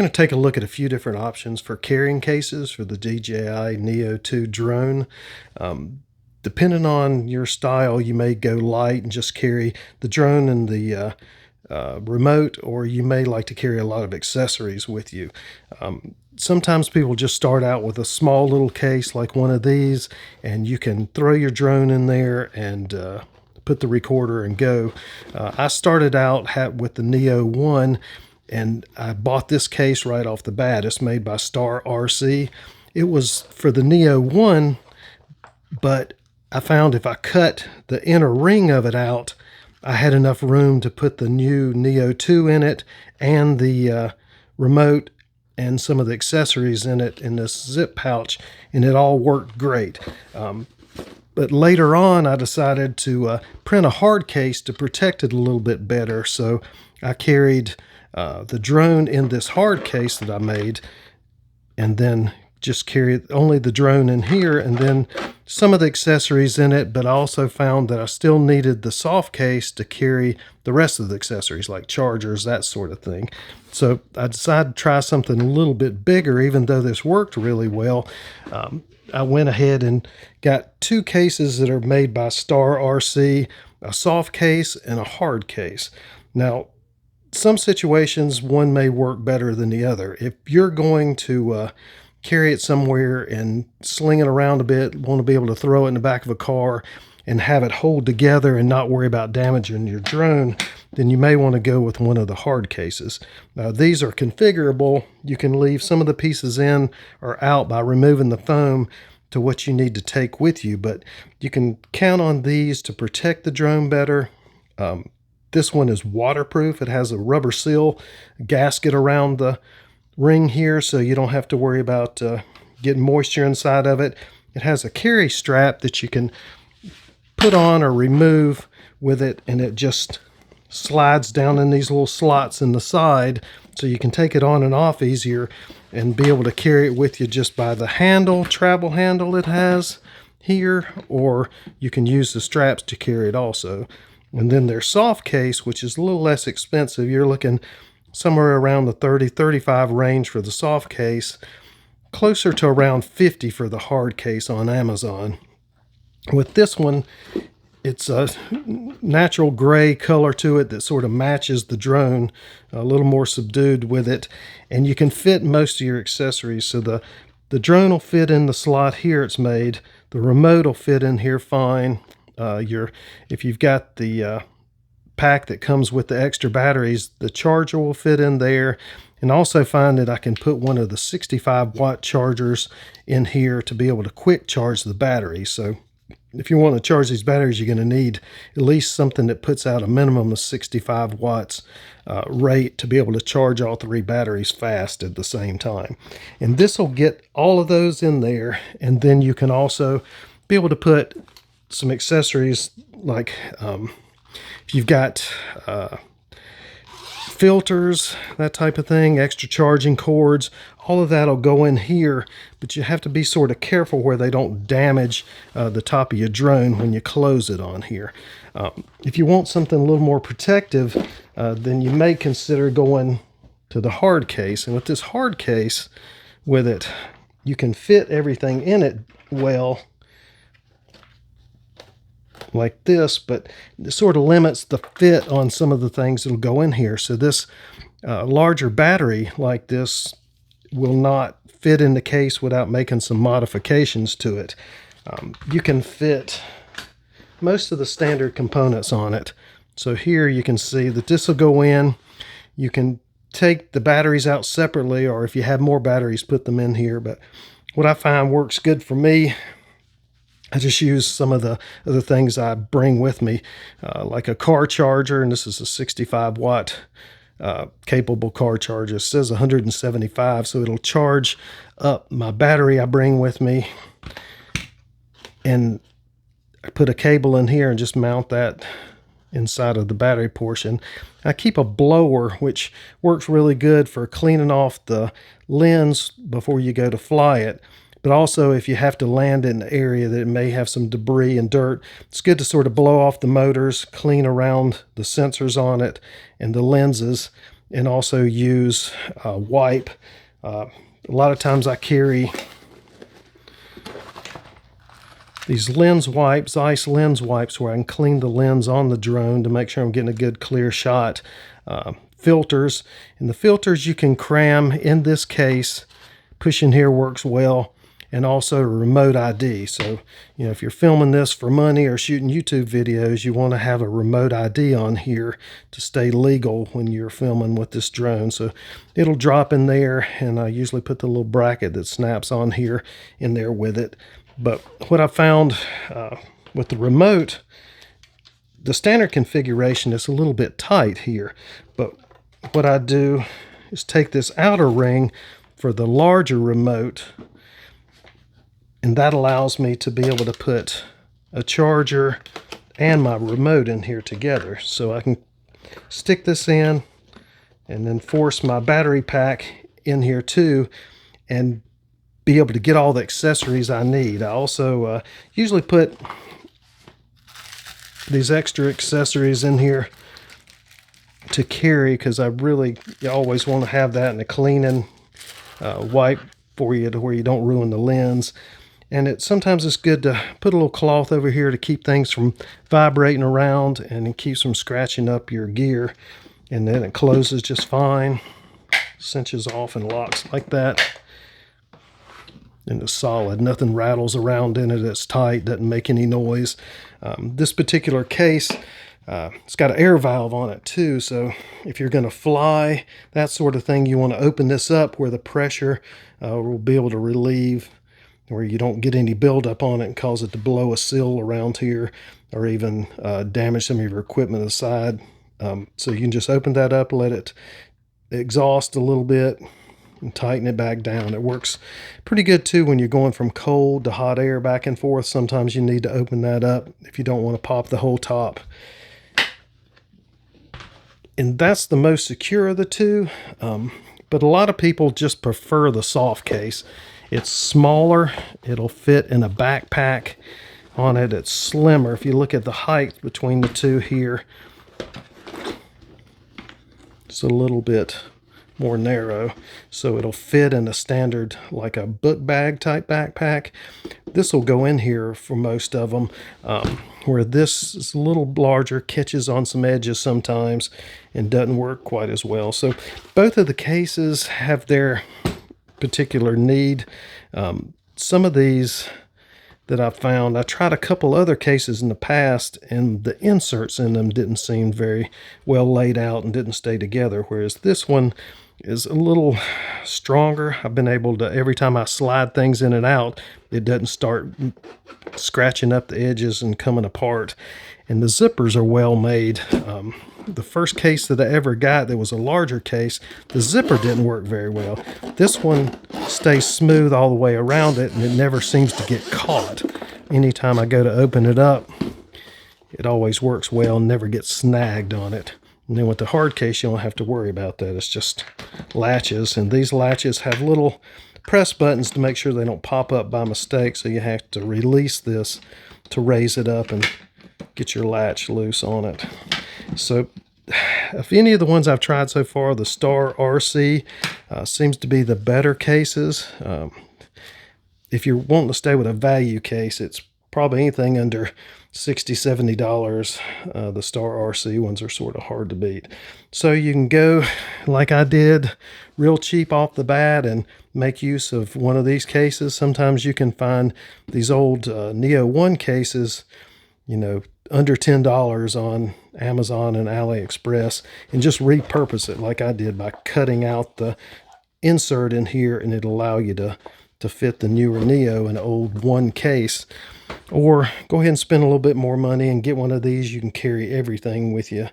We're going to take a look at a few different options for carrying cases for the DJI Neo 2 drone. Depending on your style, you may go light and just carry the drone and the remote, or you may like to carry a lot of accessories with you. Sometimes people just start out with a small little case like one of these, and you can throw your drone in there and put the recorder and go. I started out with the Neo 1, and I bought this case right off the bat. It's made by StartRC. It was for the Neo 1, but I found if I cut the inner ring of it out, I had enough room to put the new Neo 2 in it and the remote and some of the accessories in it in this zip pouch, and it all worked great. But later on, I decided to print a hard case to protect it a little bit better. So I carried the drone in this hard case that I made, and then just carry only the drone in here, and then some of the accessories in it. But I also found that I still needed the soft case to carry the rest of the accessories like chargers, that sort of thing. So I decided to try something a little bit bigger. Even though this worked really well, I went ahead and got two cases that are made by StarRC, a soft case and a hard case. Now, some situations one may work better than the other. If you're going to carry it somewhere and sling it around a bit, want to be able to throw it in the back of a car and have it hold together and not worry about damaging your drone, then you may want to go with one of the hard cases. Now, these are configurable. You can leave some of the pieces in or out by removing the foam to what you need to take with you, but you can count on these to protect the drone better. This one is waterproof. It has a rubber seal gasket around the ring here, so you don't have to worry about getting moisture inside of it. It has a carry strap that you can put on or remove with it, and it just slides down in these little slots in the side, so you can take it on and off easier and be able to carry it with you just by the handle, travel handle it has here, or you can use the straps to carry it also. And then their soft case, which is a little less expensive. You're looking somewhere around the 30-35 range for the soft case, closer to around 50 for the hard case on Amazon. With this one, it's a natural gray color to it that sort of matches the drone, a little more subdued with it, and you can fit most of your accessories. So the drone will fit in the slot here it's made, the remote will fit in here fine. If you've got the pack that comes with the extra batteries, the charger will fit in there. And also find that I can put one of the 65-watt chargers in here to be able to quick charge the battery. So if you want to charge these batteries, you're going to need at least something that puts out a minimum of 65 watts rate to be able to charge all three batteries fast at the same time. And this will get all of those in there. And then you can also be able to put some accessories like if you've got filters, that type of thing, extra charging cords, all of that will go in here, but you have to be sort of careful where they don't damage the top of your drone when you close it on here. If you want something a little more protective, then you may consider going to the hard case. And with this hard case, with it, you can fit everything in it well, like this, but it sort of limits the fit on some of the things that'll go in here. So this larger battery like this will not fit in the case without making some modifications to it. You can fit most of the standard components on it. So here you can see that this will go in. You can take the batteries out separately, or if you have more batteries, put them in here. But what I find works good for me, I just use some of the other things I bring with me, like a car charger, and this is a 65-watt capable car charger. It says 175, so it'll charge up my battery I bring with me. And I put a cable in here and just mount that inside of the battery portion. I keep a blower, which works really good for cleaning off the lens before you go to fly it. But also, if you have to land in an area that may have some debris and dirt, it's good to sort of blow off the motors, clean around the sensors on it and the lenses, and also use wipe. A lot of times I carry these lens wipes, ice lens wipes, where I can clean the lens on the drone to make sure I'm getting a good clear shot. Filters, and the filters you can cram in this case. Pushing here works well, and also remote ID. So, you know, if you're filming this for money or shooting YouTube videos, you want to have a remote ID on here to stay legal when you're filming with this drone. So it'll drop in there, and I usually put the little bracket that snaps on here in there with it. But what I found with the remote, the standard configuration is a little bit tight here. But what I do is take this outer ring for the larger remote, and that allows me to be able to put a charger and my remote in here together. So I can stick this in and then force my battery pack in here too, and be able to get all the accessories I need. I also usually put these extra accessories in here to carry, because you always want to have that in a cleaning wipe for you, to where you don't ruin the lens. And sometimes it's good to put a little cloth over here to keep things from vibrating around, and it keeps from scratching up your gear. And then it closes just fine, cinches off and locks like that. And it's solid, nothing rattles around in it, it's tight, doesn't make any noise. This particular case, it's got an air valve on it too, so if you're going to fly, that sort of thing, you want to open this up where the pressure will be able to relieve, where you don't get any buildup on it and cause it to blow a seal around here, or even damage some of your equipment aside. So you can just open that up, let it exhaust a little bit, and tighten it back down. It works pretty good too when you're going from cold to hot air back and forth. Sometimes you need to open that up if you don't want to pop the whole top. And that's the most secure of the two. But a lot of people just prefer the soft case. It's smaller, it'll fit in a backpack on it, it's slimmer. If you look at the height between the two here, it's a little bit more narrow, so it'll fit in a standard, like a book bag type backpack. This will go in here for most of them, where this is a little larger, catches on some edges sometimes, and doesn't work quite as well. So both of the cases have their particular need. Some of these that I found, I tried a couple other cases in the past, and the inserts in them didn't seem very well laid out and didn't stay together, whereas this one is a little stronger. I've been able to, every time I slide things in and out, it doesn't start scratching up the edges and coming apart. And the zippers are well made. The first case that I ever got that was a larger case, the zipper didn't work very well. This one stays smooth all the way around it, and it never seems to get caught. Anytime I go to open it up, it always works well and never gets snagged on it. And then with the hard case, you don't have to worry about that. It's just latches, and these latches have little press buttons to make sure they don't pop up by mistake, so you have to release this to raise it up and get your latch loose on it. So if any of the ones I've tried so far, the StartRC seems to be the better cases. If you're wanting to stay with a value case, it's probably anything under $60, $70. The StartRC ones are sort of hard to beat. So you can go like I did, real cheap off the bat, and make use of one of these cases. Sometimes you can find these old Neo 1 cases, you know, under $10 on Amazon and AliExpress, and just repurpose it like I did by cutting out the insert in here, and it'll allow you to fit the newer Neo in an old 1 case. Or go ahead and spend a little bit more money and get one of these. You can carry everything with you.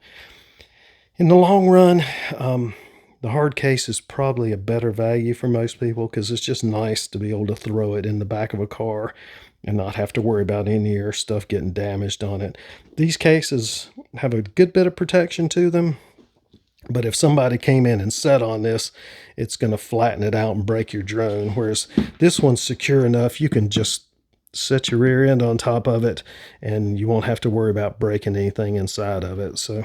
In the long run, the hard case is probably a better value for most people, because it's just nice to be able to throw it in the back of a car and not have to worry about any of your stuff getting damaged on it. These cases have a good bit of protection to them, but if somebody came in and sat on this, it's going to flatten it out and break your drone. Whereas this one's secure enough, you can just set your rear end on top of it, and you won't have to worry about breaking anything inside of it. So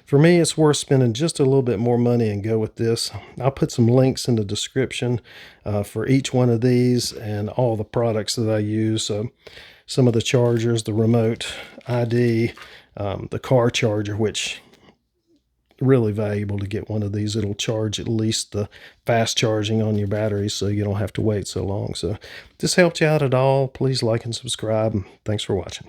for me, it's worth spending just a little bit more money and go with this. I'll put some links in the description for each one of these and all the products that I use. So some of the chargers, the remote ID, the car charger, which really valuable to get one of these. It'll charge at least the fast charging on your batteries, so you don't have to wait so long. So if this helped you out at all, please like and subscribe. Thanks for watching.